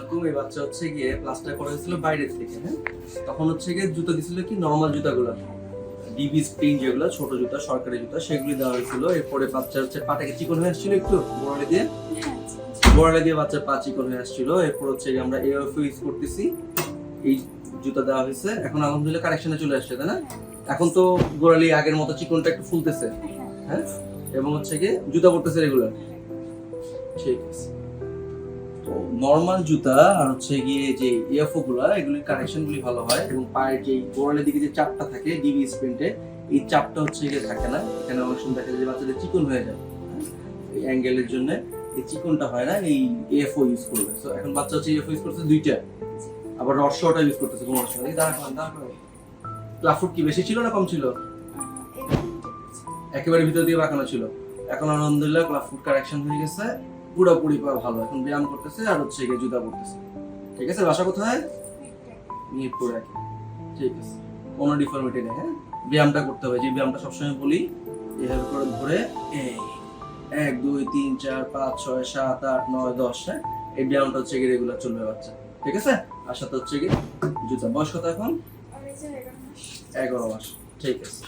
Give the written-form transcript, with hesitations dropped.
আলাইকুম। এই বাচ্চা হচ্ছে গিয়ে প্লাস্টার করা হয়েছিল বাইরে থেকে, হ্যাঁ। তখন হচ্ছে গিয়ে জুতো দিছিল কি নরমাল জুতাগুলো, ডিবি স্প্রিং যেগুলো ছোট জুতা, সরকারি জুতা, সেগুলি দেওয়া হয়েছিল। এরপরে বাচ্চা হচ্ছে পাটাকে চিকন হয়ে আসছিল, একটু গোড়ালি দিয়ে বাচ্চার পা চিকন হয়ে আসছিল। এরপর হচ্ছে গিয়ে আমরা এএফও ইউজ করতেছি, এই জুতা দেওয়া হয়েছে। এখন আলহামদুলিল্লাহ কারেকশনে চলে আসছে, তাই না? এখন তো গোড়ালি আগের মতো চিকনটা একটু ফুলতেছে, হ্যাঁ। এবং হচ্ছে গিয়ে জুতা পড়তেছে রেগুলার, ঠিক আছে। তো নরমাল জুতা আর হচ্ছে গিয়ে যে এএফও গুলা, এগুলির কারেকশন গুলি ভালো হয় এবং পায়ের যে গোড়ালির দিকে যে চাপটা থাকে ডিবি স্প্রিন্টে, এই চাপটা হচ্ছে গিয়ে থাকে না। এখানে অনেক সময় দেখা যায় যে বাচ্চাদের চিকন হয়ে যায়, এই অ্যাঙ্গেলের জন্য এই চিকনটা হয় না এই এএফও ইউজ করলে। সো এখন বাচ্চা হচ্ছে এএফও ইউজ করতেছে দুইটা, আবার রসটা ইউজ করতেছে কোনো সময়। দাঁড়া ক্লাফুট কি বেশি ছিল না কম ছিল? একেবারে ভিতর দিয়ে বাঁকানো ছিল। এখন আলহামদুলিল্লাহ ক্লাফুট কারেকশন হয়ে গেছে, পুরোপুরি ভালো। এখন ব্যায়াম করতেছে আর হচ্ছে গিয়ে জুতা পড়তেছে, ঠিক আছে। বাসা কোথায়? মিরপুর একে, ঠিক আছে। কোনো ডিফর্মিটি নেই, হ্যাঁ। ব্যায়ামটা করতে হবে, যে ব্যায়ামটা সবসময় বলি, এভাবে করে ধরে এই 1 2 3 4 5 6 7 8 9 10, হ্যাঁ। এই ব্যায়ামটা হচ্ছে গিয়ে রেগুলার চলবে বাচ্চা, ঠিক আছে। আর সাথে হচ্ছে গিয়ে জুতা। বয়স কত এখন? 11 মাস, ঠিক আছে।